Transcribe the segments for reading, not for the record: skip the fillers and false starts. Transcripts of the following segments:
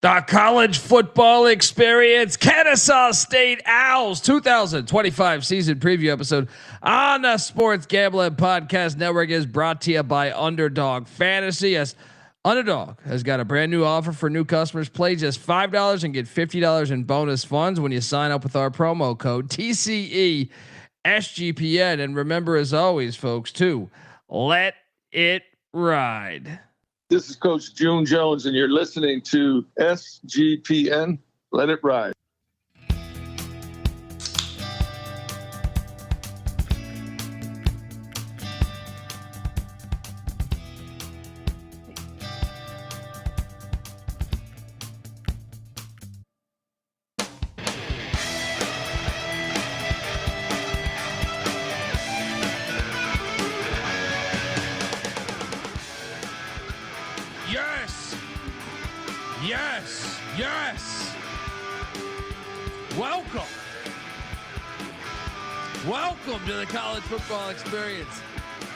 The college football experience, Kennesaw State Owls 2025 season preview episode on the Sports Gambling Podcast Network is brought to you by Underdog Fantasy. Yes, Underdog has got a brand new offer for new customers. Play just $5 and get $50 in bonus funds when you sign up with our promo code TCE SGPN. And remember, as always, folks, to let it ride. This is Coach June Jones, and you're listening to SGPN. Let it ride. Yes. Welcome to the college football experience.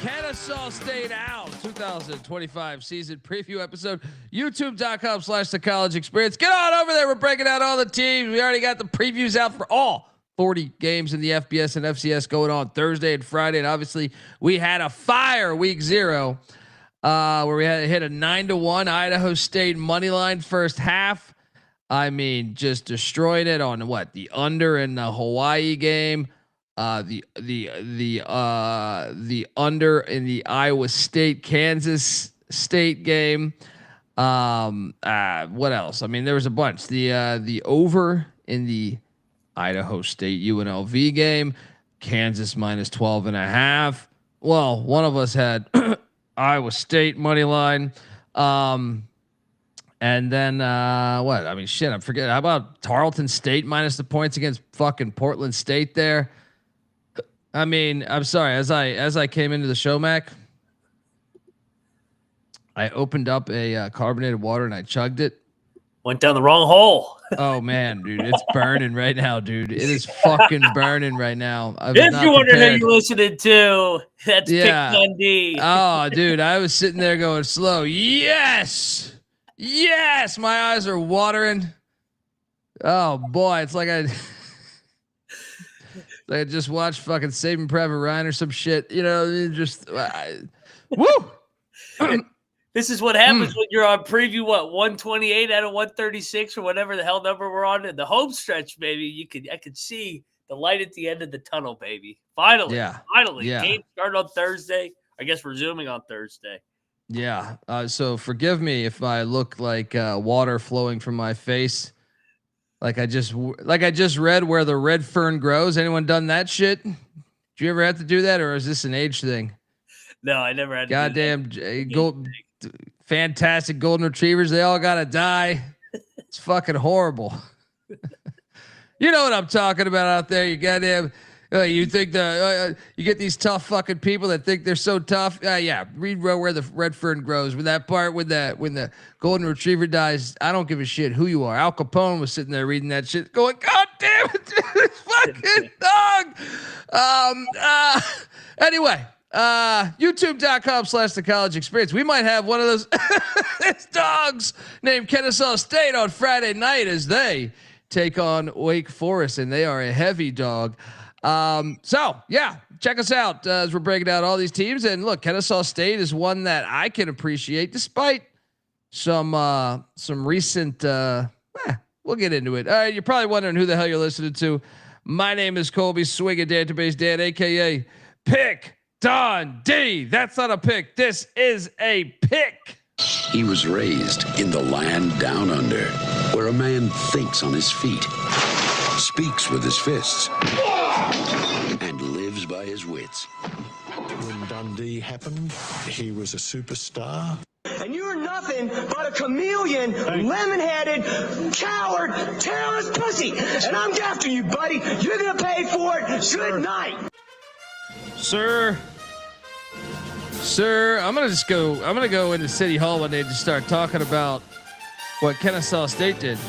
Kennesaw State Owls 2025 season preview episode. YouTube.com/the college experience. Get on over there. We're breaking out all the teams. We already got the previews out for all 40 games in the FBS and FCS going on Thursday and Friday. And obviously we had a fire week 0 where we had hit a 9-1 Idaho State money line first half. I mean, just destroying it on the under in the Hawaii game, the under in the Iowa State Kansas State game. What else? I mean, there was a bunch. The over in the Idaho State UNLV game, Kansas -12.5. Well, one of us had Iowa State money line. And then what? I mean, shit, I'm forgetting. How about Tarleton State minus the points against fucking Portland State there? I mean, I'm sorry. As I came into the show, Mac, I opened up a carbonated water and I chugged it. Went down the wrong hole. Oh man, dude, it's burning right now, dude. It is fucking burning right now. If you wondering who you listening to, that's Pick Dundee. Oh, dude, I was sitting there going slow. Yes, my eyes are watering. Oh boy, it's like I just watched fucking Saving Private Ryan or some shit. You know, just woo. This is what happens when you're on preview, 128 out of 136 or whatever the hell number we're on in the home stretch, baby. I could see the light at the end of the tunnel, baby. Finally. Game started on Thursday. I guess resuming on Thursday. Yeah. So forgive me if I look like water flowing from my face. Like I just read where the red fern grows. Anyone done that shit? Did you ever have to do that, or is this an age thing? No, I never had to. Goddamn fantastic golden retrievers. They all gotta die. It's fucking horrible. You know what I'm talking about out there. You goddamn. You think you get these tough fucking people that think they're so tough. Yeah, read where the red fern grows. When that part when the golden retriever dies, I don't give a shit who you are. Al Capone was sitting there reading that shit, going, "God damn it, this fucking dog." Anyway. YouTube.com/the college experience. We might have one of those dogs named Kennesaw State on Friday night as they take on Wake Forest, and they are a heavy dog. So yeah, check us out as we're breaking down all these teams. And look, Kennesaw State is one that I can appreciate despite some recent, we'll get into it. All right. You're probably wondering who the hell you're listening to. My name is Colby Swing at Database Dan, AKA Pick Dundee. That's not a pick. This is a pick. He was raised in the land down under, where a man thinks on his feet, speaks with his fists, and lives by his wits. When Dundee happened, he was a superstar. And you're nothing but a chameleon, lemon-headed, coward, terrorist pussy. And I'm after you, buddy. You're going to pay for it. Good night. Sir, I'm gonna go into City Hall one day and just start talking about what Kennesaw State did.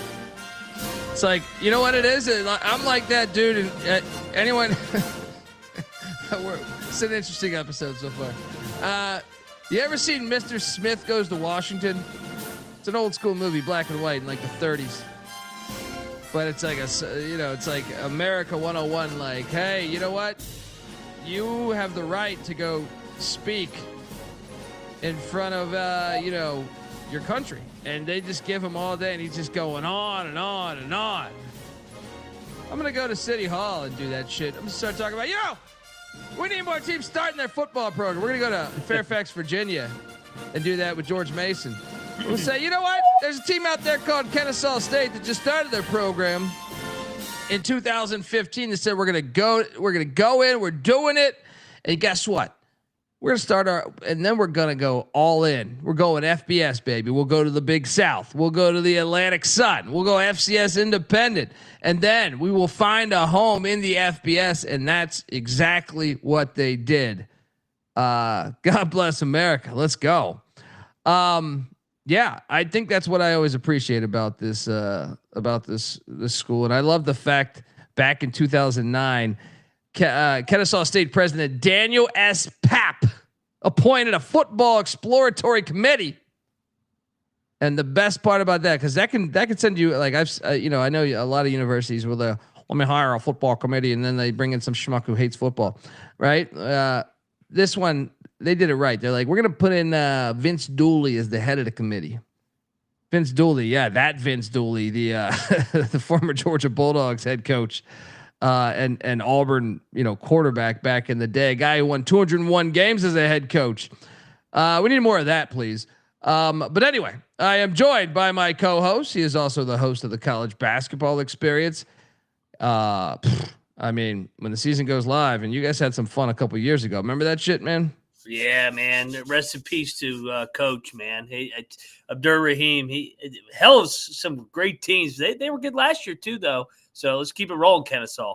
It's like, you know what it is? I'm like that dude, and anyone. It's an interesting episode so far. You ever seen Mr. Smith Goes to Washington? It's an old school movie, black and white in like the 30s. But it's like it's like America 101. Like, hey, you know what? You have the right to go speak in front of, your country. And they just give him all day, and he's just going on and on and on. I'm going to go to City Hall and do that shit. I'm going to start talking about, we need more teams starting their football program. We're going to go to Fairfax, Virginia, and do that with George Mason. We'll say, you know what? There's a team out there called Kennesaw State that just started their program in 2015. They said we're gonna go in, we're doing it, and guess what? We're gonna start and then we're gonna go all in. We're going FBS, baby. We'll go to the Big South. We'll go to the Atlantic Sun. We'll go FCS Independent, and then we will find a home in the FBS, and that's exactly what they did. God bless America. Let's go. Yeah, I think that's what I always appreciate about this school, and I love the fact back in 2009, Kennesaw State President Daniel S. Papp appointed a football exploratory committee, and the best part about that, because that can send you like I know a lot of universities will let me hire a football committee, and then they bring in some schmuck who hates football, right? This one. They did it right. They're like, we're going to put in Vince Dooley as the head of the committee. Vince Dooley. Yeah, that Vince Dooley, the the former Georgia Bulldogs head coach and Auburn, quarterback back in the day. A guy who won 201 games as a head coach. We need more of that, please. But anyway, I am joined by my co-host. He is also the host of the College Basketball Experience. I mean, when the season goes live, and you guys had some fun a couple years ago. Remember that shit, man? Yeah, man. Rest in peace to Coach, man. Abdur Rahim. Hell of some great teams. They were good last year too, though. So let's keep it rolling, Kennesaw.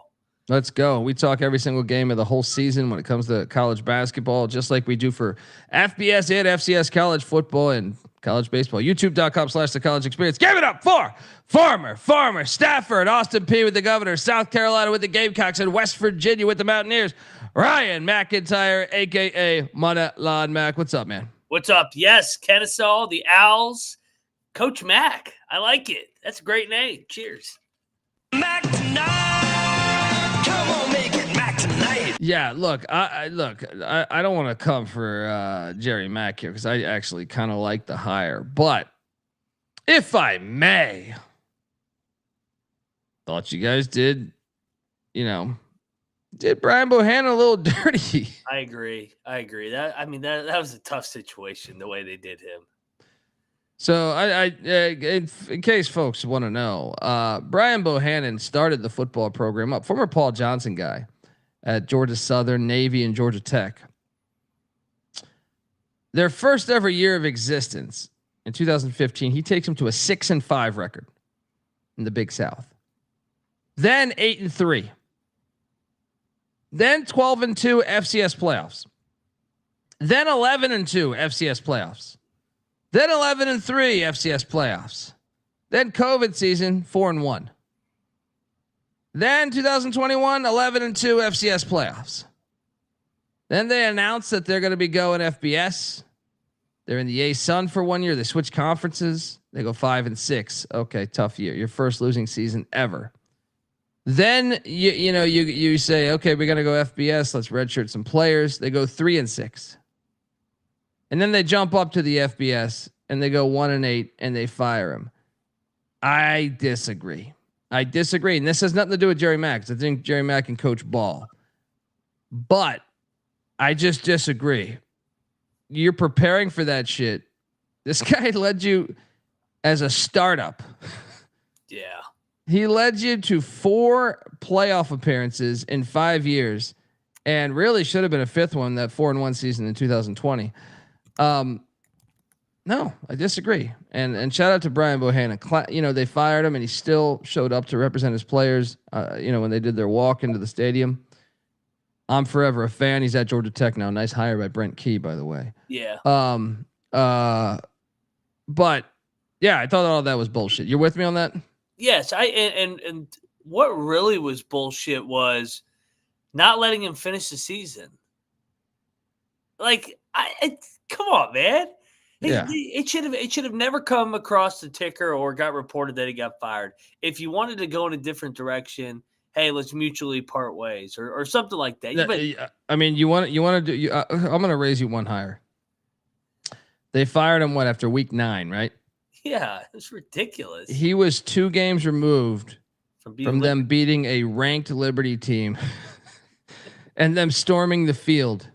Let's go. We talk every single game of the whole season when it comes to college basketball, just like we do for FBS and FCS college football and college baseball. YouTube.com/The College Experience. Give it up for Farmer, Stafford, Austin P with the Governor, South Carolina with the Gamecocks, and West Virginia with the Mountaineers. Ryan McIntyre, a.k.a. Money Mac. What's up, man? What's up? Yes, Kennesaw, the Owls. Coach Mack. I like it. That's a great name. Cheers. Mac tonight. Come on, make it Mac tonight. Yeah, look, I don't want to come for Jerry Mack here because I actually kind of like the hire. But if I may, thought you guys did Brian Bohannon a little dirty. I agree. That was a tough situation the way they did him. So in case folks want to know, Brian Bohannon started the football program up. Former Paul Johnson guy at Georgia Southern, Navy, and Georgia Tech. Their first ever year of existence in 2015, he takes them to a 6-5 record in the Big South. Then 8-3. Then 12-2 FCS playoffs. Then 11-2 FCS playoffs. Then 11-3 FCS playoffs. Then COVID season 4-1. Then 2021 11-2 FCS playoffs. Then they announced that they're going to be going FBS. They're in the A-Sun for 1 year. They switch conferences. They go 5-6. Okay, tough year. Your first losing season ever. Then you say, okay, we're gonna go FBS. Let's redshirt some players. They go 3-6, and then they jump up to the FBS and they go 1-8 and they fire him. I disagree, and this has nothing to do with Jerry Mack. I think Jerry Mack can coach ball, but I just disagree. You're preparing for that shit. This guy led you as a startup. Yeah. He led you to 4 playoff appearances in 5 years, and really should have been a 5th one, that 4-1 season in 2020. No, I disagree. And shout out to Brian Bohannon. They fired him, and he still showed up to represent his players. When they did their walk into the stadium. I'm forever a fan. He's at Georgia Tech now. Nice hire by Brent Key, by the way. Yeah. But yeah, I thought all that was bullshit. You're with me on that? Yes, and what really was bullshit was not letting him finish the season. Like, come on, man. Yeah. It should have never come across the ticker or got reported that he got fired. If you wanted to go in a different direction, hey, let's mutually part ways or something like that. But, I mean, you want to do. I'm going to raise you one higher. They fired him after week 9, right? Yeah, it's ridiculous. He was 2 games removed from them beating a ranked Liberty team and them storming the field.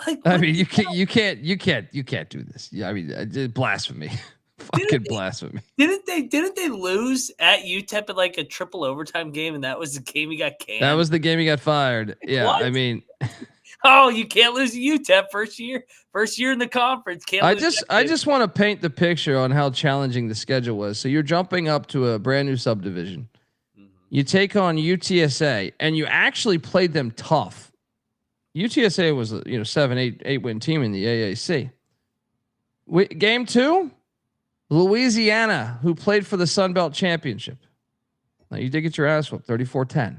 Like, I mean, you can't do this. Yeah, I mean, blasphemy. Fucking blasphemy. Didn't they lose at UTEP in like a triple overtime game, and that was the game he got canned? That was the game he got fired. Yeah, what? I mean, you can't lose to UTEP first year in the conference. I just want to paint the picture on how challenging the schedule was. So you're jumping up to a brand new subdivision. Mm-hmm. You take on UTSA, and you actually played them tough. UTSA was a 7-8 win team in the AAC. Game 2, Louisiana, who played for the Sun Belt Championship. Now you did get your ass whooped, 34-10.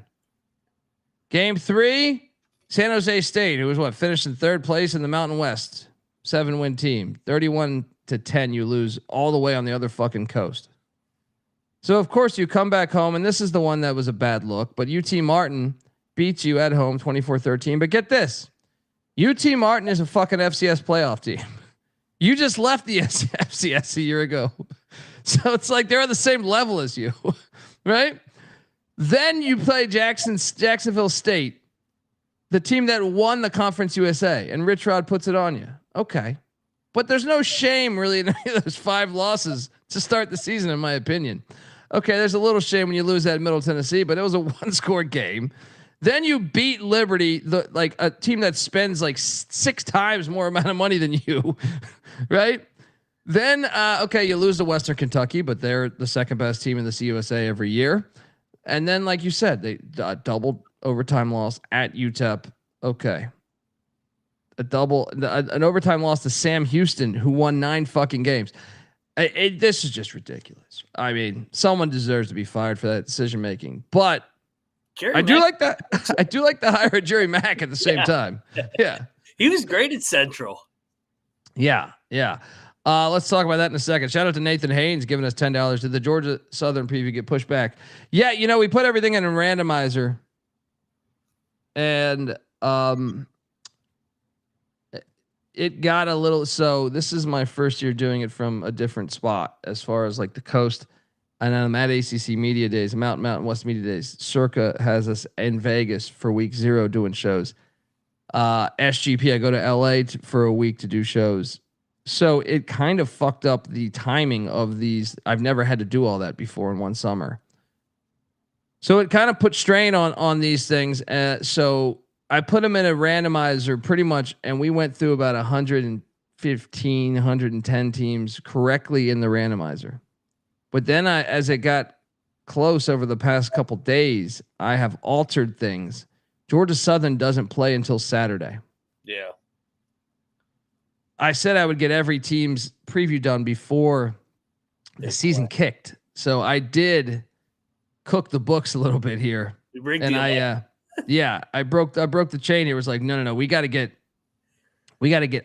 Game 3, San Jose State, who was finished in 3rd place in the Mountain West, 7-win team, 31-10. You lose all the way on the other fucking coast. So of course you come back home, and this is the one that was a bad look, but UT Martin beats you at home 24-13. But get this, UT Martin is a fucking FCS playoff team. You just left the FCS a year ago. So it's like they're on the same level as you, right? Then you play Jacksonville State, the team that won the Conference USA, and Rich Rod puts it on you. Okay. But there's no shame really in any of those 5 losses to start the season, in my opinion. Okay, there's a little shame when you lose at Middle Tennessee, but it was a 1-score game. Then you beat Liberty, a team that spends like 6 times more amount of money than you, right? Then, you lose to Western Kentucky, but they're the 2nd best team in the CUSA every year. And then, like you said, they doubled overtime loss at UTEP. Okay. An overtime loss to Sam Houston, who won 9 fucking games. This is just ridiculous. I mean, someone deserves to be fired for that decision making, but I do like that. I do like the hire of Jerry Mack at the same time. Yeah. He was great at Central. Yeah. Let's talk about that in a second. Shout out to Nathan Haynes giving us $10. Did the Georgia Southern preview get pushed back? Yeah, we put everything in a randomizer. And it got a little, so this is my first year doing it from a different spot as far as like the coast. And I'm at ACC Media Days, Mountain West Media Days. Circa has us in Vegas for week 0 doing shows. SGP, I go to LA for a week to do shows. So it kind of fucked up the timing of these. I've never had to do all that before in one summer. So it kind of put strain on these things. So I put them in a randomizer pretty much, and we went through about 115, 110 teams correctly in the randomizer. But then as it got close over the past couple days, I have altered things. Georgia Southern doesn't play until Saturday. Yeah. I said I would get every team's preview done before the season kicked. So I did cook the books a little bit here. And I broke the chain. It was like, no. We got to get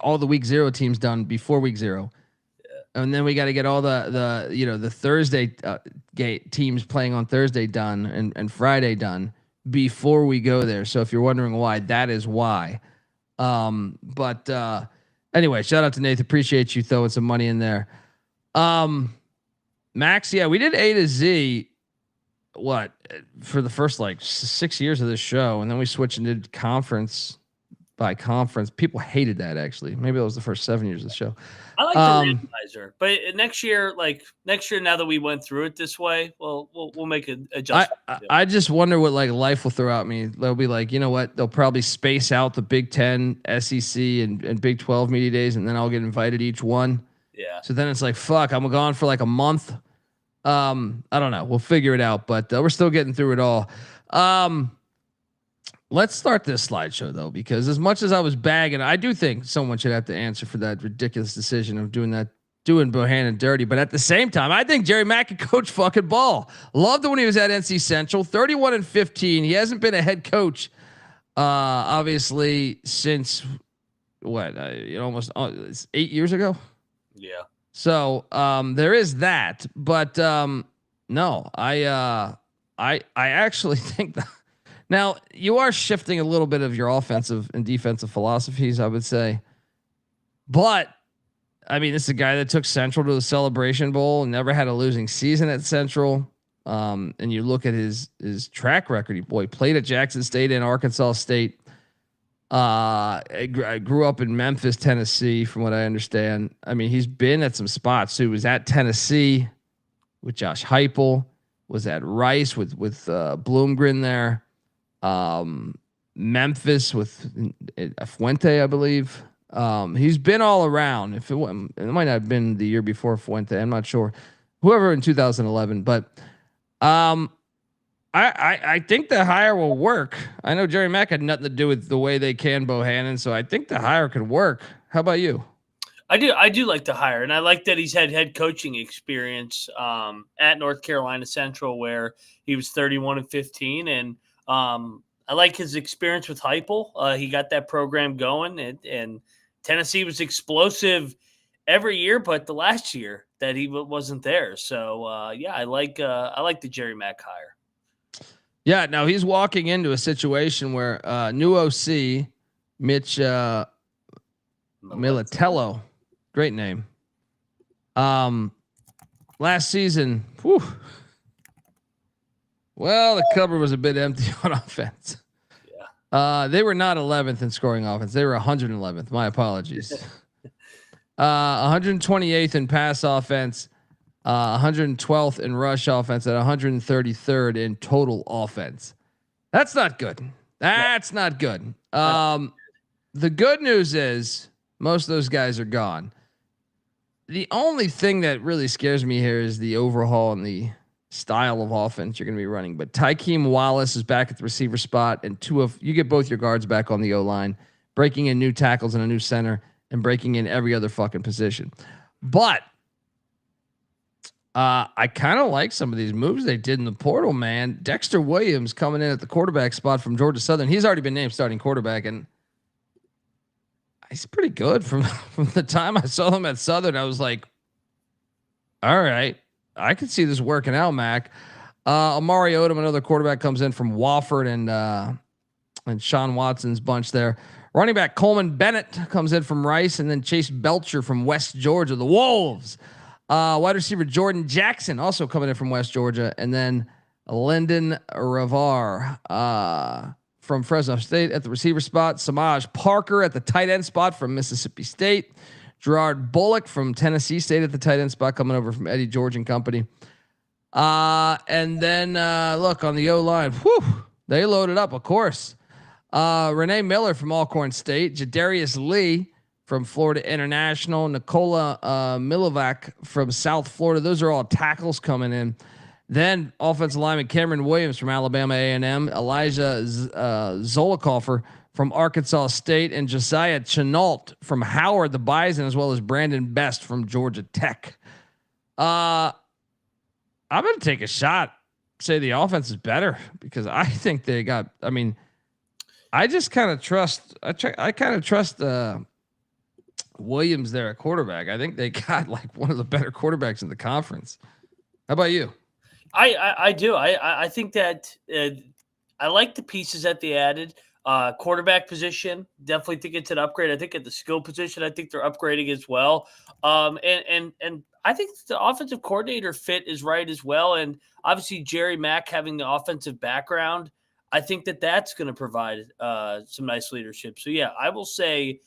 all the week 0 teams done before week 0. And then we got to get all the Thursday teams playing on Thursday done and Friday done before we go there. So if you're wondering why, that is why. But anyway, shout out to Nathan. Appreciate you throwing some money in there. Max, yeah, we did A to Z. What for the first 6 years of this show, and then we switched and did conference by conference. People hated that actually. Maybe that was the first 7 years of the show. I like the randomizer, but next year, now that we went through it this way, we'll make an adjustment. I just wonder what life will throw at me. They'll be like, you know what? They'll probably space out the Big 10, SEC, and Big 12 media days, and then I'll get invited each one. Yeah. So then it's like, fuck, I'm gone for a month. I don't know. We'll figure it out, but we're still getting through it all. Let's start this slideshow though, because as much as I was bagging, I do think someone should have to answer for that ridiculous decision of doing Bohannon dirty. But at the same time, I think Jerry Mack can coach fucking ball. Loved it when he was at NC Central, 31-15. He hasn't been a head coach, obviously since what, almost it's 8 years ago. Yeah. So there is that, but no, I actually think that now you are shifting a little bit of your offensive and defensive philosophies, I would say. But I mean, this is a guy that took Central to the Celebration Bowl and never had a losing season at Central. And you look at his track record. He played at Jackson State and Arkansas State. I grew up in Memphis, Tennessee, from what I understand. I mean, he's been at some spots. So he was at Tennessee with Josh Heupel, was at Rice with Bloomgren there. Memphis with Fuente, I believe. He's been all around. It might not have been the year before Fuente, I'm not sure. Whoever in 2011, but I think the hire will work. I know Jerry Mack had nothing to do with the way they can Bohannon, so I think the hire could work. How about you? I do like the hire, and I like that he's had head coaching experience at North Carolina Central, where he was 31-15, and I like his experience with Heupel. He got that program going, and Tennessee was explosive every year, but the last year that he wasn't there. So I like the Jerry Mack hire. Yeah, now he's walking into a situation where new OC Mitch Militello, great name. Last season, well, the cupboard was a bit empty on offense. Yeah. They were not 11th in scoring offense. They were 111th. My apologies. 128th in pass offense, 112th in rush offense, at 133rd in total offense. That's not good. That's not good. The good news is most of those guys are gone. The only thing that really scares me here is the overhaul and the style of offense you're going to be running. But Tykeem Wallace is back at the receiver spot, and you get both your guards back on the O-line, breaking in new tackles and a new center, and breaking in every other fucking position. But I kind of like some of these moves they did in the portal, man. Dexter Williams coming in at the quarterback spot from Georgia Southern. He's already been named starting quarterback, and he's pretty good from the time I saw him at Southern. I was like, all right, I could see this working out, Mac. Amari Odom, another quarterback, comes in from Wofford and Sean Watson's bunch there. Running back Coleman Bennett comes in from Rice, and then Chase Belcher from West Georgia, the Wolves. Wide receiver Jordan Jackson also coming in from West Georgia, and then Lyndon Ravar from Fresno State at the receiver spot. Samaj Parker at the tight end spot from Mississippi State. Gerard Bullock from Tennessee State at the tight end spot, coming over from Eddie George and company. And then look on the O-line. They loaded up, of course. Renee Miller from Alcorn State, Jadarius Lee from Florida International, Nicola Milovac from South Florida. Those are all tackles coming in. Then offensive lineman Cameron Williams from Alabama A&M, Elijah Zolikoffer from Arkansas State, and Josiah Chenault from Howard the Bison, as well as Brandon Best from Georgia Tech. I'm going to take a shot, say the offense is better, because I think they got, I mean, I just kind of trust, I kind of trust Williams there at quarterback. I think they got like one of the better quarterbacks in the conference. How about you? I do. I think that I like the pieces that they added. Quarterback position, definitely think it's an upgrade. I think at the skill position, I think they're upgrading as well. And I think the offensive coordinator fit is right as well. And obviously Jerry Mack having the offensive background, I think that that's going to provide some nice leadership. So yeah, I will say,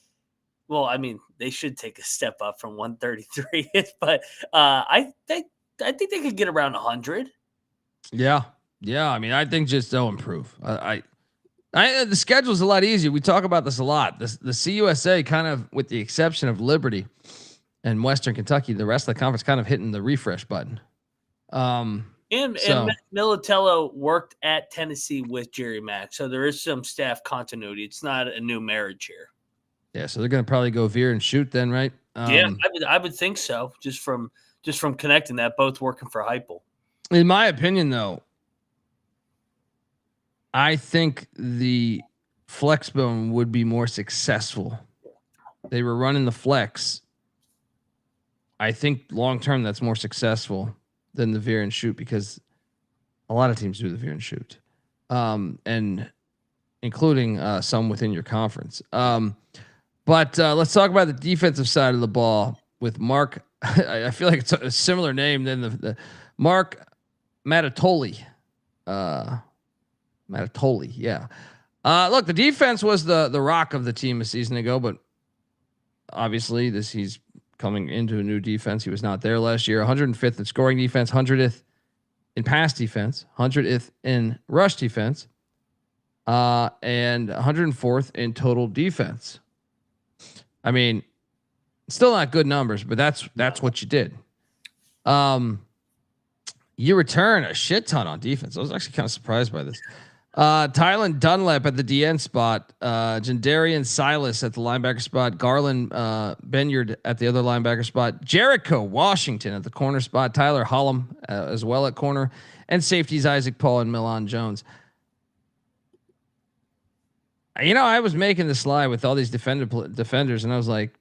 well, I mean, they should take a step up from 133, but I think they could get around 100. Yeah. I mean, I think just they'll improve. The schedule's a lot easier. We talk about this a lot. The CUSA kind of, with the exception of Liberty and Western Kentucky, the rest of the conference kind of hitting the refresh button. And Militello worked at Tennessee with Jerry Mack, so there is some staff continuity. It's not a new marriage here. Yeah, so they're going to probably go veer and shoot then, right? Yeah, I would think so. Just from connecting that, both working for Heupel. In my opinion, though, I think the Flexbone would be more successful they were running the flex. I think long term that's more successful than the veer and shoot because a lot of teams do the veer and shoot, and including some within your conference. But let's talk about the defensive side of the ball with Mark. I feel like it's a similar name than the Mark Matatoli. Matatoli, yeah. Look, the defense was the rock of the team a season ago, but obviously he's coming into a new defense. He was not there last year. 105th in scoring defense, 100th in pass defense, 100th in rush defense, and 104th in total defense. I mean, still not good numbers, but that's what you did. You return a shit ton on defense. I was actually kind of surprised by this. Tylen Dunlap at the DN spot, Jandarian Silas at the linebacker spot, Garland Benyard at the other linebacker spot, Jericho Washington at the corner spot, Tyler Hollum as well at corner, and safeties Isaac Paul and Milan Jones. You know, I was making the slide with all these defenders, and I was like,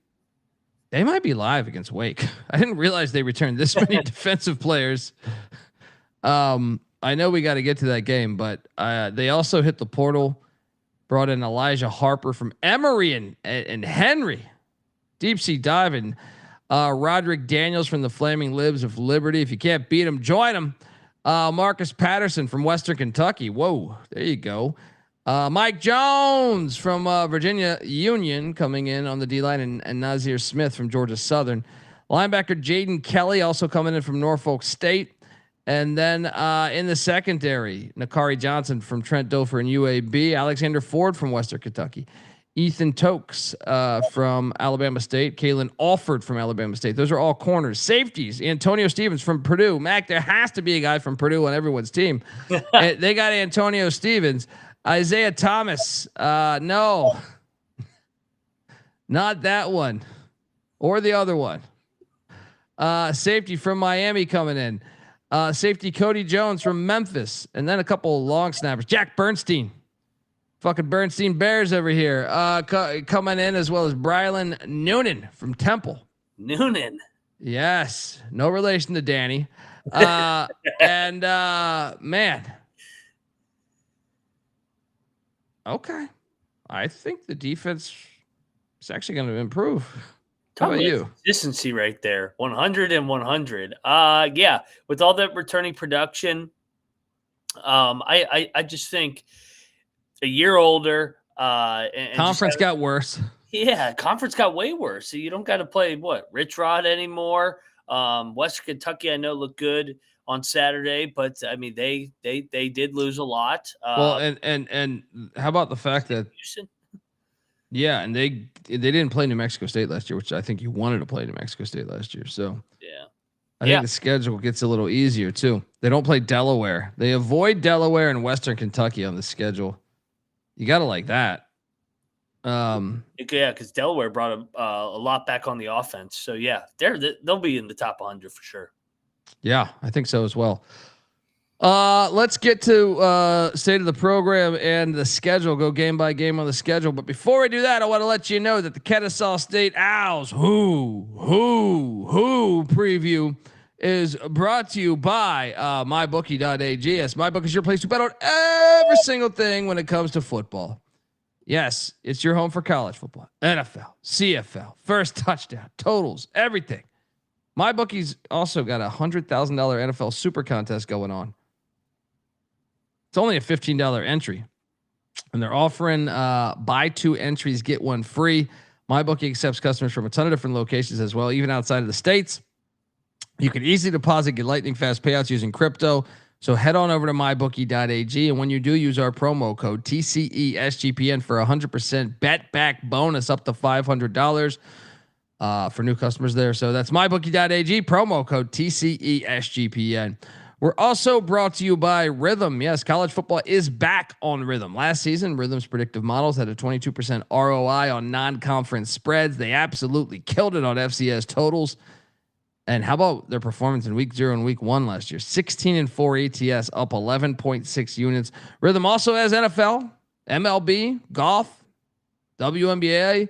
they might be live against Wake. I didn't realize they returned this many defensive players. I know we got to get to that game, but they also hit the portal, brought in Elijah Harper from Emory and Henry, deep sea diving. Roderick Daniels from the Flaming Libs of Liberty. If you can't beat them, join them. Marcus Patterson from Western Kentucky. Whoa, there you go. Mike Jones from Virginia Union coming in on the D line, and Nazir Smith from Georgia Southern. Linebacker Jaden Kelly also coming in from Norfolk State. And then in the secondary, Nakari Johnson from Trent Dofer and UAB, Alexander Ford from Western Kentucky, Ethan Tokes from Alabama State, Kalen Alford from Alabama State. Those are all corners. Safeties, Antonio Stevens from Purdue. Mac, there has to be a guy from Purdue on everyone's team. They got Antonio Stevens. Isaiah Thomas. No, not that one or the other one. Safety from Miami coming in. Safety Cody Jones from Memphis, and then a couple of long snappers. Jack Bernstein, fucking Bernstein Bears over here, coming in, as well as Brylan Noonan from Temple. Noonan, yes, no relation to Danny. And man, okay, I think the defense is actually going to improve. How about you? Consistency right there. 100 and 100. Yeah, with all that returning production, I just think a year older. And conference got worse. Yeah, conference got way worse. So you don't got to play Rich Rod anymore. Western Kentucky, I know, looked good on Saturday, but I mean they did lose a lot. Well, and how about the fact that Houston? Yeah, and they didn't play New Mexico State last year, which I think you wanted to play New Mexico State last year. So yeah, I think the schedule gets a little easier too. They don't play Delaware. They avoid Delaware and Western Kentucky on the schedule. You got to like that. Yeah, because Delaware brought a lot back on the offense. So yeah, they'll be in the top 100 for sure. Yeah, I think so as well. Let's get to state of the program and the schedule. Go game by game on the schedule. But before we do that, I want to let you know that the Kennesaw State Owls who preview is brought to you by mybookie.ag. Yes, MyBookie is your place to bet on every single thing when it comes to football. Yes, it's your home for college football, NFL, CFL, first touchdown, totals, everything. MyBookie's also got a $100,000 NFL super contest going on. It's only a $15 entry, and they're offering buy 2 entries, get 1 free. MyBookie accepts customers from a ton of different locations as well, even outside of the States. You can easily deposit, get lightning fast payouts using crypto. So head on over to mybookie.ag, and when you do, use our promo code TCESGPN for 100% bet back bonus up to $500 for new customers there. So that's mybookie.ag, promo code TCESGPN. We're also brought to you by Rhythm. Yes, college football is back on Rhythm. Last season, Rhythm's predictive models had a 22% ROI on non-conference spreads. They absolutely killed it on FCS totals. And how about their performance in week 0 and week 1 last year? 16-4 ATS, up 11.6 units. Rhythm also has NFL, MLB, golf, WNBA,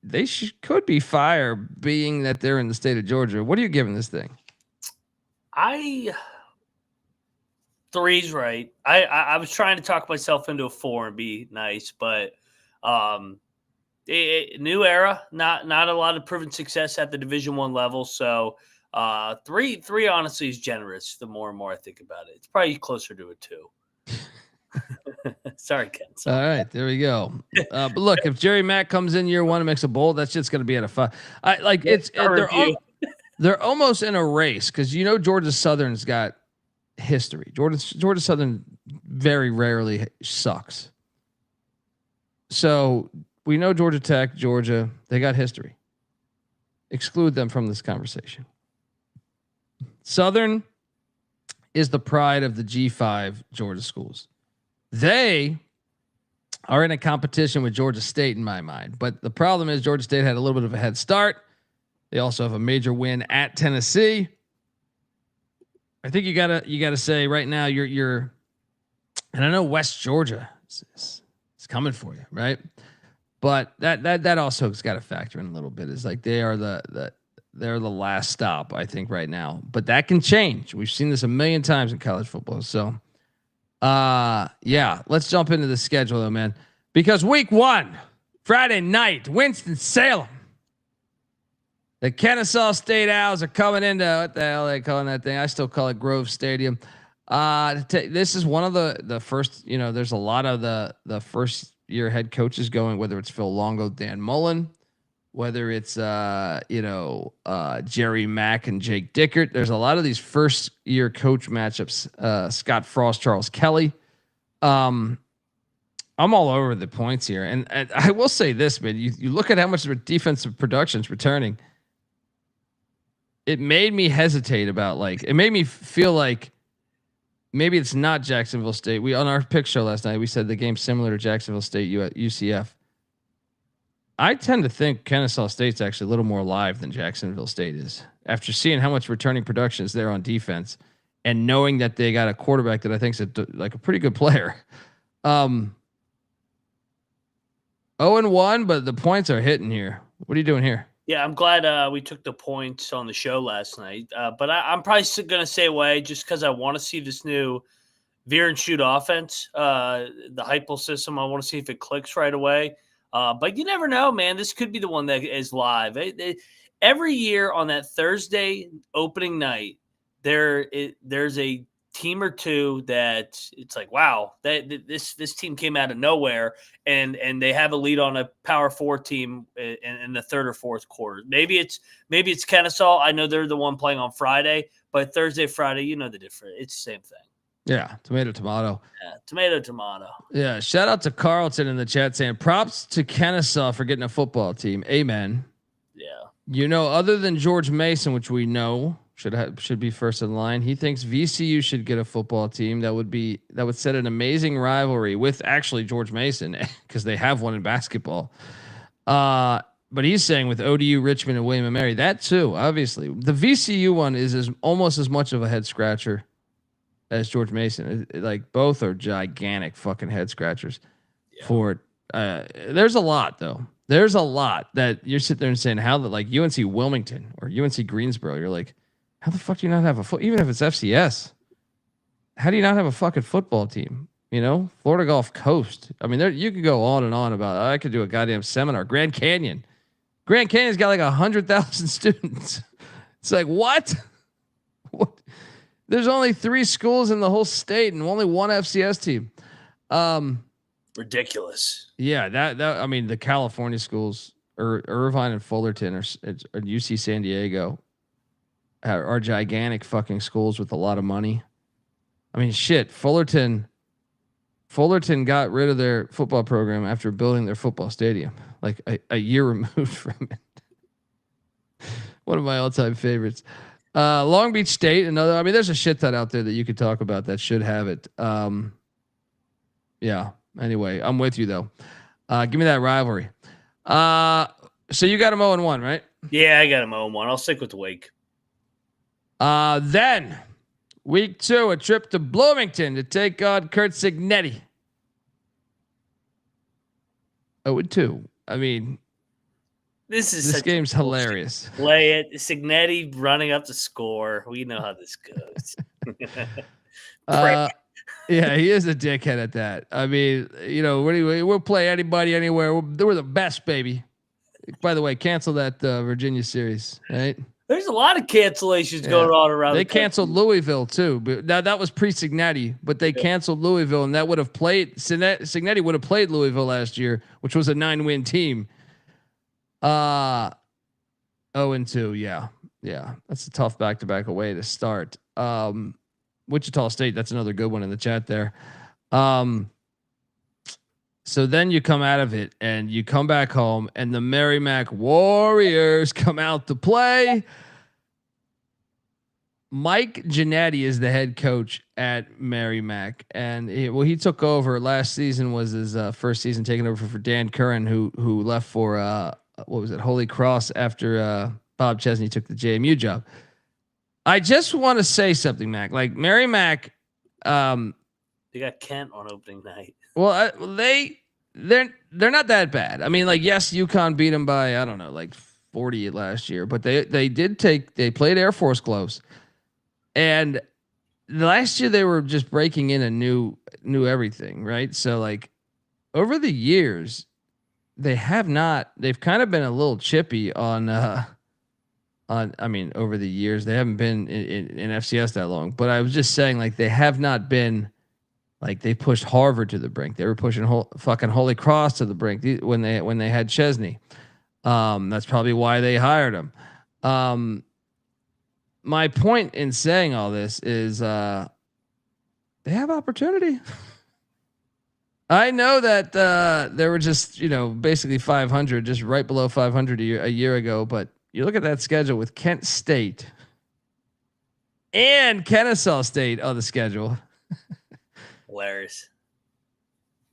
they could be fire, being that they're in the state of Georgia. What are you giving this thing? 3's right. I was trying to talk myself into a 4 and be nice, but new era, not a lot of proven success at the Division I level. So 3 honestly is generous. The more and more I think about it, it's probably closer to a 2. Sorry, Ken. All right, there we go. But look, if Jerry Mack comes in year 1 and makes a bowl, that shit's going to be at a 5. They're almost in a race because Georgia Southern's got history. Georgia Southern very rarely sucks. So we know Georgia Tech, Georgia, they got history. Exclude them from this conversation. Southern is the pride of the G5 Georgia schools. They are in a competition with Georgia State in my mind, but the problem is Georgia State had a little bit of a head start. They also have a major win at Tennessee. I think you gotta say right now you're, and I know West Georgia is coming for you, right? But that also has got to factor in a little bit. Is like they are they're the last stop, I think, right now. But that can change. We've seen this a million times in college football. So, yeah, let's jump into the schedule though, man. Because week 1, Friday night, Winston-Salem. The Kennesaw State Owls are coming into, what the hell are they calling that thing? I still call it Grove Stadium. This is one of the first, there's a lot of the first year head coaches going, whether it's Phil Longo, Dan Mullen, whether it's, Jerry Mack and Jake Dickert. There's a lot of these first year coach matchups, Scott Frost, Charles Kelly. I'm all over the points here. And I will say this, man, you look at how much defensive production's returning. It made me hesitate about it made me feel like maybe it's not Jacksonville State. We on our pick show last night, we said the game's similar to Jacksonville State UCF. I tend to think Kennesaw State's actually a little more alive than Jacksonville State is after seeing how much returning production is there on defense and knowing that they got a quarterback that I think is a pretty good player. 0-1, but the points are hitting here. What are you doing here? Yeah, I'm glad we took the points on the show last night. But I'm probably still going to stay away just because I want to see this new veer and shoot offense, the Heupel system. I want to see if it clicks right away. But you never know, man. This could be the one that is live. Every year on that Thursday opening night, there's a team or two that it's like, wow, this team came out of nowhere and they have a lead on a Power 4 team in the third or fourth quarter. Maybe it's Kennesaw. I know they're the one playing on Friday, but Thursday, Friday, the difference. It's the same thing. Yeah, tomato. Yeah, tomato. Yeah, shout out to Carlton in the chat saying props to Kennesaw for getting a football team. Amen. Yeah. Other than George Mason, which we know should be first in line, he thinks VCU should get a football team that would set an amazing rivalry with actually George Mason because they have one in basketball. But he's saying with ODU, Richmond, and William & Mary, that too, obviously. The VCU one is almost as much of a head scratcher as George Mason. Both are gigantic fucking head scratchers. Yeah. There's a lot though. There's a lot that you're sitting there and saying how UNC Wilmington or UNC Greensboro, you're like, how the fuck do you not have even if it's FCS? How do you not have a fucking football team? Florida Gulf Coast. I mean, you could go on and on about. I could do a goddamn seminar. Grand Canyon's got 100,000 students. It's like what? What? There's only 3 schools in the whole state and only one FCS team. Ridiculous. Yeah, that I mean, the California schools, Irvine and Fullerton, or UC San Diego, are gigantic fucking schools with a lot of money. I mean, shit. Fullerton got rid of their football program after building their football stadium, a year removed from it. One of my all-time favorites. Long Beach State, another. I mean, there's a shit ton out there that you could talk about that should have it. Yeah. Anyway, I'm with you though. Give me that rivalry. So you got him 0-1, right? Yeah, I got him 0-1. I'll stick with the Wake. Then week 2, a trip to Bloomington to take on Kurt Signetti. 0-2. I mean, This game's hilarious. Play it. Signetti running up the score. We know how this goes. Yeah, he is a dickhead at that. I mean, we'll play anybody anywhere. We're the best, baby. By the way, cancel that Virginia series, right? There's a lot of cancellations going on around. They canceled Louisville too, but now that was pre-Signetti. But they canceled Louisville, and that would have played. Signetti would have played Louisville last year, which was a 9-win team. 0-2, yeah, that's a tough back-to-back away to start. Wichita State, that's another good one in the chat there. So then you come out of it and you come back home, and the Merrimack Warriors come out to play. Mike Giannetti is the head coach at Merrimack, and he took over last season. Was his first season taking over for Dan Curran, who left for Holy Cross after Bob Chesney took the JMU job. I just want to say something, Mac. Like Merrimack, they got Kent on opening night. Well, they're not that bad. I mean, like, yes, UConn beat them by, I don't know, like 40 last year, but they played Air Force close. And last year they were just breaking in a new everything, right? So like over the years, they've kind of been a little chippy over the years. They haven't been in FCS that long, but I was just saying, like, they have not been. Like, they pushed Harvard to the brink. They were pushing fucking Holy Cross to the brink when they had Chesney. That's probably why they hired him. My point in saying all this is they have opportunity. I know that they were just, basically 500, just right below 500 a year ago. But you look at that schedule with Kent State and Kennesaw State on the schedule. Hilarious.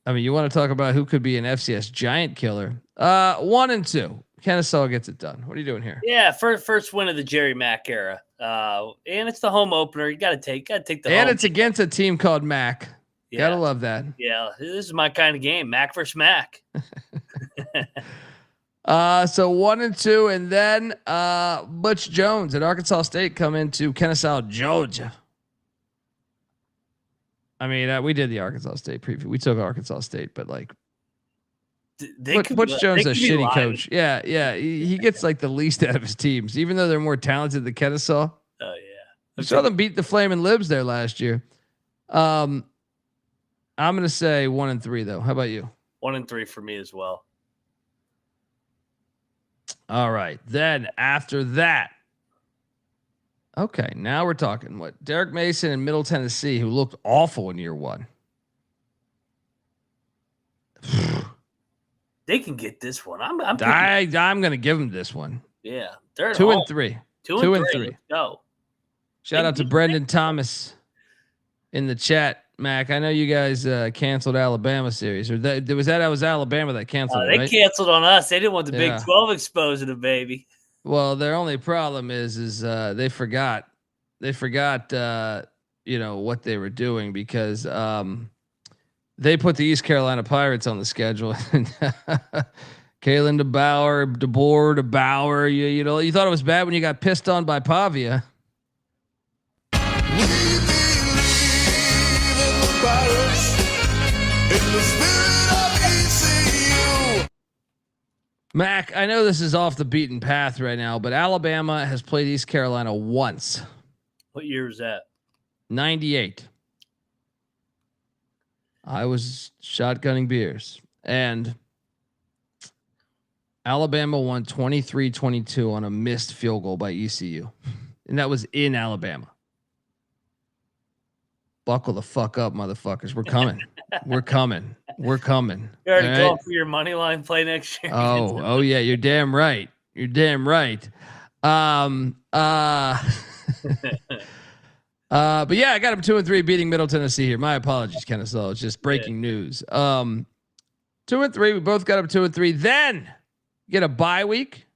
I mean, you want to talk about who could be an FCS giant killer? 1 and 2. Kennesaw gets it done. What are you doing here? Yeah, first win of the Jerry Mack era. And it's the home opener. You gotta take the and home. It's against a team called Mack. Yeah. Gotta love that. Yeah, this is my kind of game. Mack versus Mack. So 1 and 2, and then Butch Jones at Arkansas State come into Kennesaw, Georgia. I mean, we did the Arkansas State preview. We took Arkansas State, but like, Butch Jones is a shitty coach. Yeah. He gets like the least out of his teams, even though they're more talented than Kennesaw. Oh yeah, I saw them beat the Flamin' Libs there last year. I'm gonna say 1 and 3 though. How about you? 1 and 3 for me as well. All right. Then after that. Okay, now we're talking what? Derek Mason in Middle Tennessee, who looked awful in year 1. They can get this one. I'm going to give them this one. Yeah, they're 2 and 3. 2 and 3. Let's go. Shout out to Brendan Thomas in the chat, Mac. I know you guys canceled Alabama series, or that was Alabama that canceled. They right? canceled on us. They didn't want the Big 12 exposing them, baby. Well, their only problem is they forgot what they were doing, because they put the East Carolina Pirates on the schedule. Kalen DeBoer. You thought it was bad when you got pissed on by Pavia. Mac, I know this is off the beaten path right now, but Alabama has played East Carolina once. What year is that? 98. I was shotgunning beers, and Alabama won 23-22 on a missed field goal by ECU. And that was in Alabama. Buckle the fuck up, motherfuckers. We're coming. We're coming. You already going for your money line play next year. Oh yeah, you're damn right. But yeah, I got them 2 and 3 beating Middle Tennessee here. My apologies, Kennesaw. It's just breaking news. 2 and 3. We both got them 2 and 3. Then get a bye week.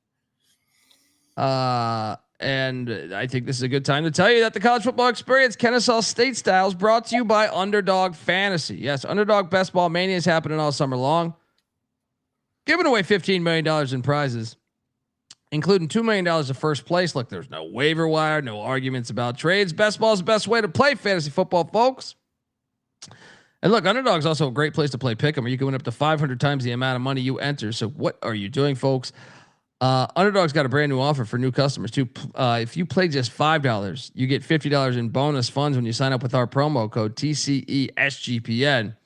And I think this is a good time to tell you that the college football experience, Kennesaw State style, is brought to you by Underdog Fantasy. Yes, Underdog Best Ball Mania is happening all summer long. Giving away $15 million in prizes. including $2 million of first place. Look, there's no waiver wire, no arguments about trades. Best ball is the best way to play fantasy football, folks. And look, Underdog's also a great place to play pick'em, where you can win up to 500 times the amount of money you enter. So what are you doing, folks? Underdog's got a brand new offer for new customers too. If you play just $5, you get $50 in bonus funds when you sign up with our promo code TCESGPN.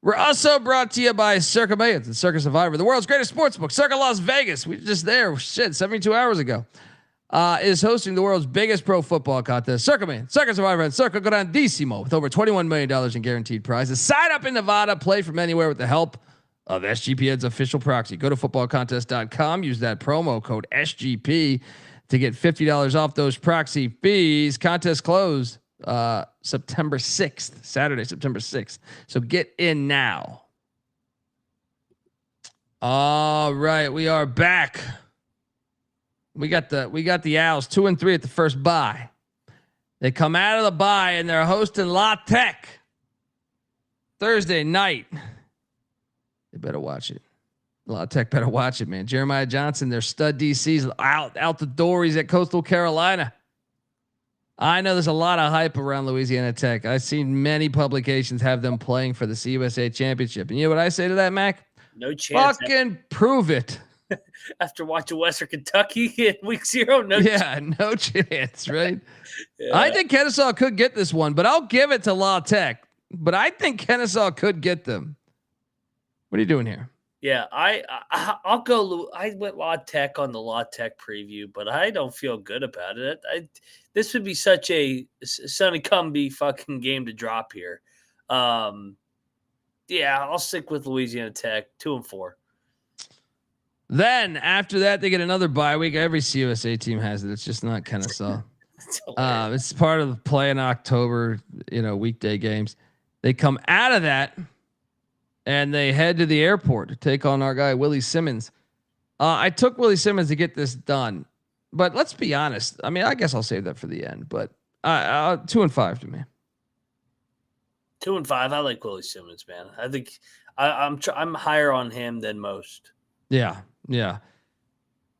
We're also brought to you by Circa Millions and Circa Survivor, the world's greatest sportsbook. Circa Las Vegas, we were just there, 72 hours ago, is hosting the world's biggest pro football contest. Circa Millions, Circa Survivor, and Circa Grandissimo with over $21 million in guaranteed prizes. Sign up in Nevada, play from anywhere with the help of SGPN's official proxy. Go to footballcontest.com, use that promo code SGP to get $50 off those proxy fees. Contest closed September 6th, Saturday, September 6th. So get in now. All right, we are back. We got the Owls 2-3 at the first bye. They come out of the bye and they're hosting La Tech Thursday night. They better watch it. La Tech better watch it, man. Jeremiah Johnson, their stud DC's out the door. He's at Coastal Carolina. I know there's a lot of hype around Louisiana Tech. I've seen many publications have them playing for the CUSA championship. And you know what I say to that, Mac? No chance. Fucking prove it. After watching Western Kentucky in week 0, no chance, right? Yeah. I think Kennesaw could get this one, but I'll give it to La Tech. But I think Kennesaw could get them. What are you doing here? Yeah, I'll go. I went La Tech on the La Tech preview, but I don't feel good about it. This would be such a Sonny Cumby fucking game to drop here. Yeah, I'll stick with Louisiana Tech 2-4. Then after that, they get another bye week. Every CUSA team has it. It's just not Kennesaw. It's part of the play in October, weekday games. They come out of that and they head to the airport to take on our guy, Willie Simmons. I took Willie Simmons to get this done, but let's be honest. I mean, I guess I'll save that for the end, but 2-5 to me. 2-5. I like Willie Simmons, man. I think I'm higher on him than most. Yeah.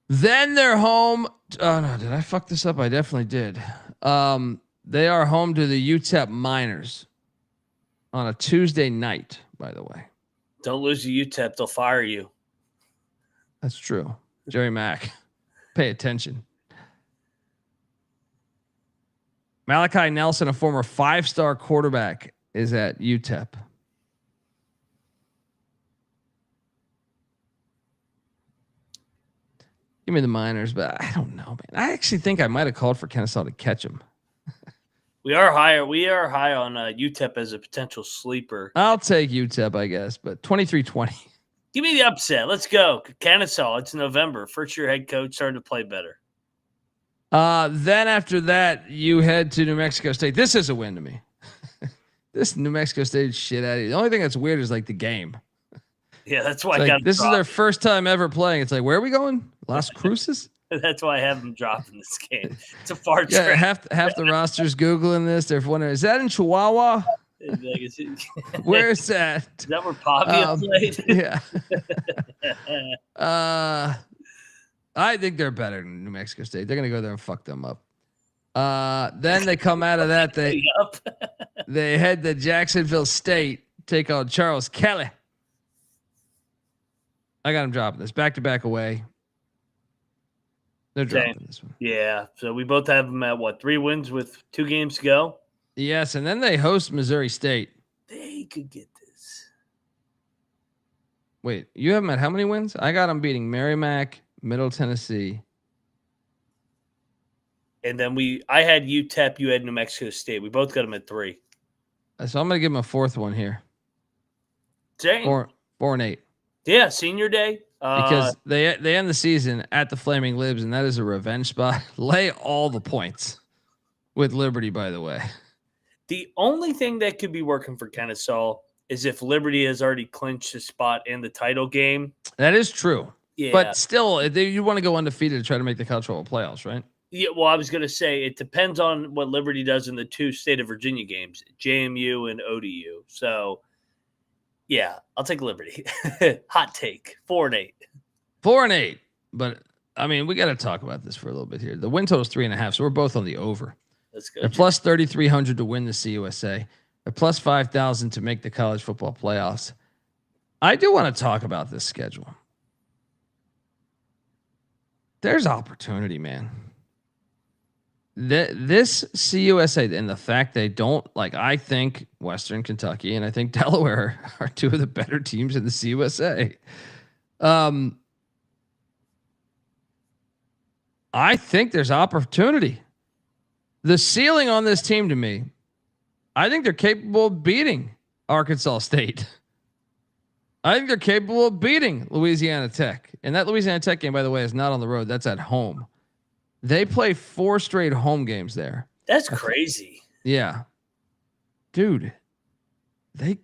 Then they're home. Oh no, did I fuck this up? I definitely did. They are home to the UTEP Miners on a Tuesday night, by the way. Don't lose to UTEP. They'll fire you. That's true. Jerry Mack, pay attention. Malachi Nelson, a former 5-star quarterback, is at UTEP. Give me the Miners, but I don't know, man. I actually think I might have called for Kennesaw to catch him. We are higher. We are high on UTEP as a potential sleeper. I'll take UTEP, I guess, but 23-20. Give me the upset. Let's go. Kennesaw. It's November. First-year head coach starting to play better. Then after that, you head to New Mexico State. This is a win to me. This New Mexico State shit out of you. The only thing that's weird is like the game. Yeah, that's why this is their first time ever playing. It's like, where are we going? Las Cruces? That's why I have them dropping this game. It's a far yeah, trip. half the roster's Googling this. They're wondering, is that in Chihuahua? Where is that? Is that where Pavia played? Yeah. I think they're better than New Mexico State. They're going to go there and fuck them up. Then they come out of that. They head to Jacksonville State, take on Charles Kelly. I got them dropping this back-to-back away. They're dropping this one. Yeah. So we both have them at 3 wins with 2 games to go? Yes. And then they host Missouri State. They could get this. Wait, you have them at how many wins? I got them beating Merrimack, Middle Tennessee. And then I had UTEP, you had New Mexico State. We both got them at 3. So I'm going to give them a 4th one here. Dang. 4-8. Yeah, senior day. Because they end the season at the Flaming Libs, and that is a revenge spot. Lay all the points with Liberty, by the way. The only thing that could be working for Kennesaw is if Liberty has already clinched a spot in the title game. That is true. Yeah. But still, you want to go undefeated to try to make the college football playoffs, right? Yeah, well, I was going to say it depends on what Liberty does in the 2 state of Virginia games, JMU and ODU. So, yeah, I'll take Liberty. Hot take, 4-8. 4-8, but I mean, we got to talk about this for a little bit here. The win total is 3.5, so we're both on the over. That's good. They're plus 3,300 to win the CUSA. They're plus 5,000 to make the college football playoffs. I do want to talk about this schedule. There's opportunity, man. This CUSA and the fact they don't I think Western Kentucky and I think Delaware are two of the better teams in the CUSA. I think there's opportunity. The ceiling on this team to me, I think they're capable of beating Arkansas State. I think they're capable of beating Louisiana Tech. And that Louisiana Tech game, by the way, is not on the road. That's at home. They play 4 straight home games there. That's crazy. Yeah. Dude, I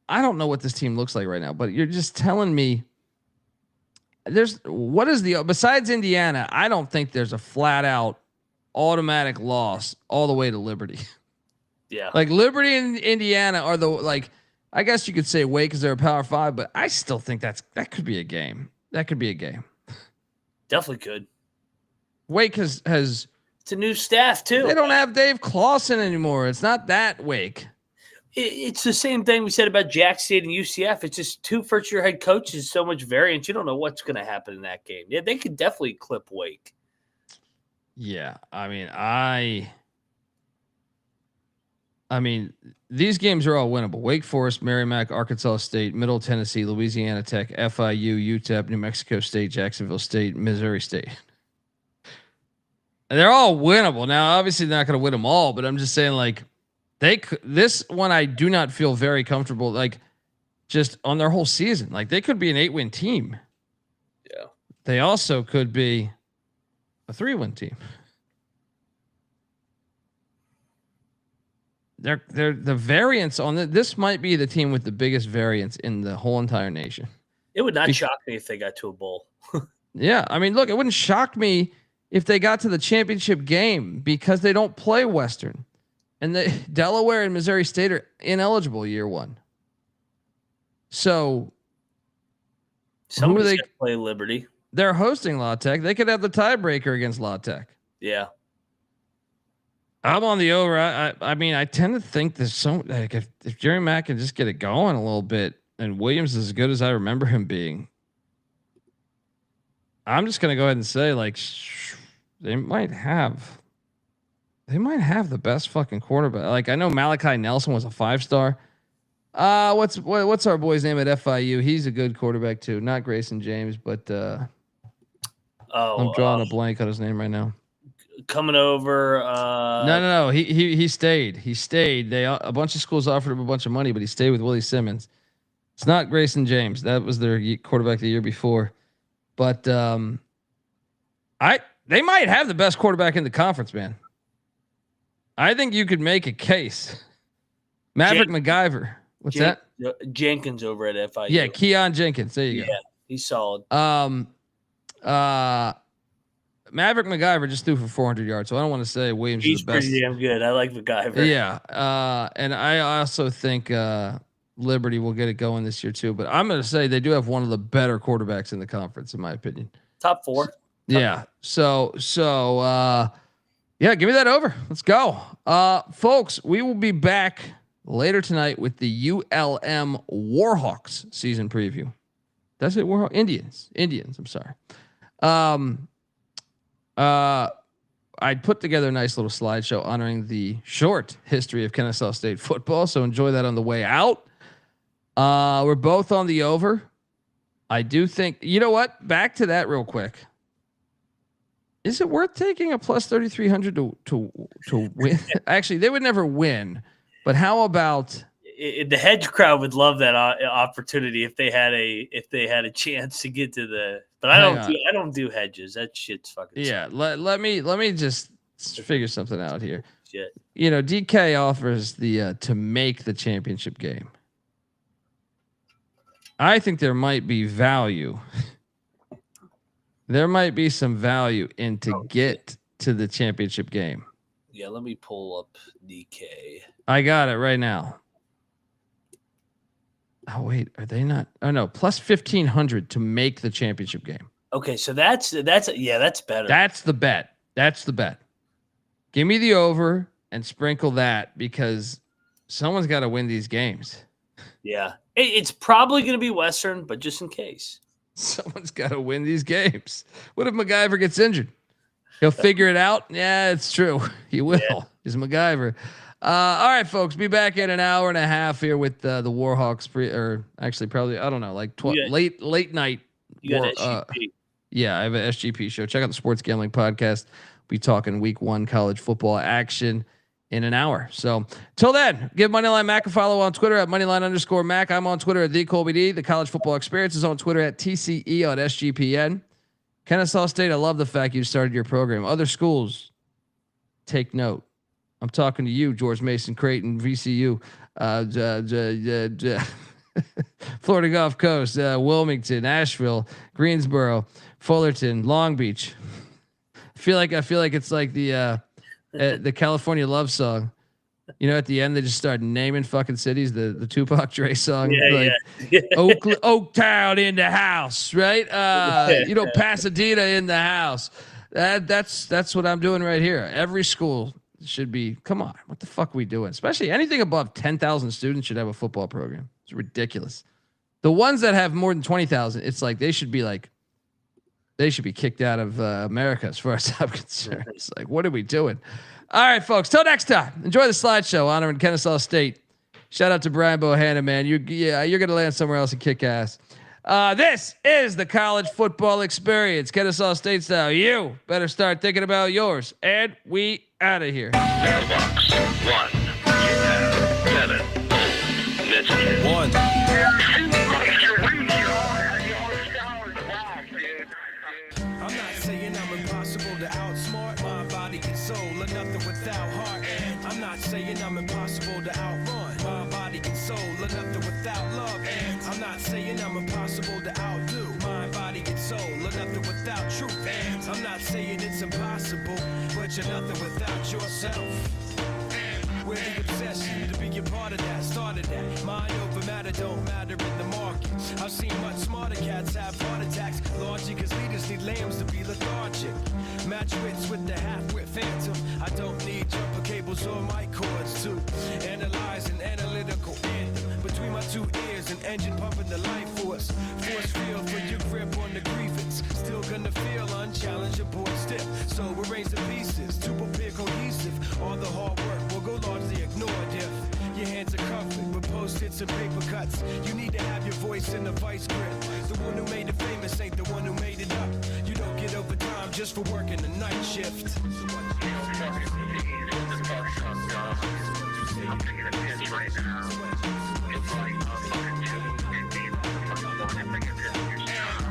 don't know what this team looks like right now, but you're just telling me besides Indiana, I don't think there's a flat out automatic loss all the way to Liberty. Yeah. Liberty and Indiana are I guess you could say Wake because they're a Power 5, but I still think that could be a game. That could be a game. Definitely could. Wake has it's a new staff too. They don't have Dave Clawson anymore. It's not that Wake. It's the same thing we said about Jack State and UCF. It's just 2 first-year head coaches, so much variance. You don't know what's going to happen in that game. Yeah, they could definitely clip Wake. Yeah, I mean, these games are all winnable. Wake Forest, Merrimack, Arkansas State, Middle Tennessee, Louisiana Tech, FIU, UTEP, New Mexico State, Jacksonville State, Missouri State. And they're all winnable. Now, obviously, they're not going to win them all, but I'm just saying, this one I do not feel very comfortable, just on their whole season. They could be an 8-win team. Yeah. They also could be a 3-win team. They're the variance on this might be the team with the biggest variance in the whole entire nation. It would not shock me if they got to a bowl. Yeah, I mean, look, it wouldn't shock me if they got to the championship game because they don't play Western, and the Delaware and Missouri State are ineligible year 1. So, Somebody's who are they play Liberty? They're hosting La Tech. They could have the tiebreaker against La Tech. Yeah. I'm on the over. I mean, I tend to think there's if Jerry Mack can just get it going a little bit, and Williams is as good as I remember him being, I'm just gonna go ahead and say they might have the best fucking quarterback. I know Malachi Nelson was a 5-star. What's our boy's name at FIU? He's a good quarterback too. Not Grayson James, but I'm drawing a blank on his name right now. Coming over. No. He stayed. A bunch of schools offered him a bunch of money, but he stayed with Willie Simmons. It's not Grayson James. That was their quarterback the year before. But they might have the best quarterback in the conference, man. I think you could make a case. Maverick McIver. What's that? Jenkins over at FIU. Yeah, Keon Jenkins. There you go. Yeah, he's solid. Maverick McIver just threw for 400 yards, so I don't want to say Williams is the best. He's pretty damn good. I like McIver. Yeah, and I also think Liberty will get it going this year too. But I'm going to say they do have one of the better quarterbacks in the conference, in my opinion. Top 4. Yeah. So yeah, give me that over. Let's go, folks. We will be back later tonight with the ULM Warhawks season preview. That's it. Warhawks Indians. I'm sorry. I put together a nice little slideshow honoring the short history of Kennesaw State football. So enjoy that on the way out. We're both on the over. I do think, you know what? Back to that real quick. Is it worth taking a plus 3,300 to win? Actually, they would never win. But how about the hedge crowd would love that opportunity if they had a chance to get to the. But I don't do hedges. That shit's fucking. Yeah, let me just figure something out here. Shit. You know, DK offers the to make the championship game. I think there might be value. There might be some value in to get to the championship game. Yeah, let me pull up DK. I got it right now. Oh wait, are they not? Oh no, plus 1,500 to make the championship game. Okay, so that's better. That's the bet. That's the bet. Give me the over and sprinkle that because someone's got to win these games. Yeah. It's probably going to be Western, but just in case. Someone's got to win these games. What if McIntyre gets injured? He'll figure it out. Yeah, it's true. He will. Yeah. He's McIntyre. All right, folks. Be back in an hour and a half here with the Warhawks. Probably I don't know, like late night. You got SGP. Yeah, I have an SGP show. Check out the Sports Gambling Podcast. Be talking Week 1 college football action in an hour. So till then, give Moneyline Mack a follow on Twitter at Moneyline_Mac. I'm on Twitter at TheColbyD. The College Football Experience is on Twitter at TCE on SGPN. Kennesaw State, I love the fact you started your program. Other schools, take note. I'm talking to you, George Mason, Creighton, VCU, Florida Gulf Coast, Wilmington, Asheville, Greensboro, Fullerton, Long Beach. I feel like it's like the California love song. You know, at the end they just start naming fucking cities. The Tupac Dre song, Oaktown in the house, right? Pasadena in the house. That's what I'm doing right here. Every school should be. Come on, what the fuck are we doing? Especially anything above 10,000 students should have a football program. It's ridiculous. The ones that have more than 20,000, it's like they should be kicked out of America as far as I'm concerned. It's like, what are we doing? All right, folks. Till next time. Enjoy the slideshow honoring Kennesaw State. Shout out to Brian Bohannon, man. You're gonna land somewhere else and kick ass. This is the College Football Experience, Kennesaw State style. You better start thinking about yours. And we out of here. Mailbox 1. 7. Let's get 1. I'm not saying I'm impossible to outsmart my body and soul, or nothing without heart. And I'm not saying I'm impossible to outrun my body and soul, or nothing without love. And I'm not saying I'm impossible to outdo my body and soul, or nothing without truth. And I'm not saying it's impossible, but you're nothing without yourself. We're the obsession to be a part of that, started that. Mind over matter don't matter in the market. I've seen much smarter cats have heart attacks. Largely cause leaders need lambs to be lethargic. Match wits with the half-wit phantom. I don't need jumper cables or mic cords to analyze an analytical anthem. Between my two ears, an engine pumping the life force. Force field for your grip on the grievance. Still gonna feel unchallenged, your boy stiff. So arrange the pieces to prepare cohesive. All the hard work will go largely ignored if your hands are covered with post-its and paper cuts. You need to have your voice in the vice grip. The one who made it famous ain't the one who made it up. You don't get overtime just for working the night shift.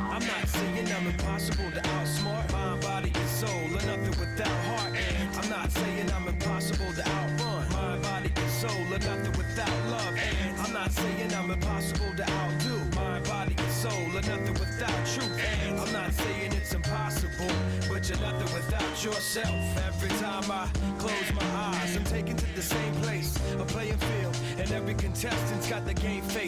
I'm not saying I'm impossible to outsmart my body and soul, or nothing without heart. And I'm not saying I'm impossible to outrun my body and soul, or nothing without love. And I'm not saying I'm impossible to outdo my body and soul, or nothing without truth. And I'm not saying it's impossible, but you're nothing without yourself. Every time I close my eyes, I'm taken to the same place, a playing field, and every contestant's got the game face.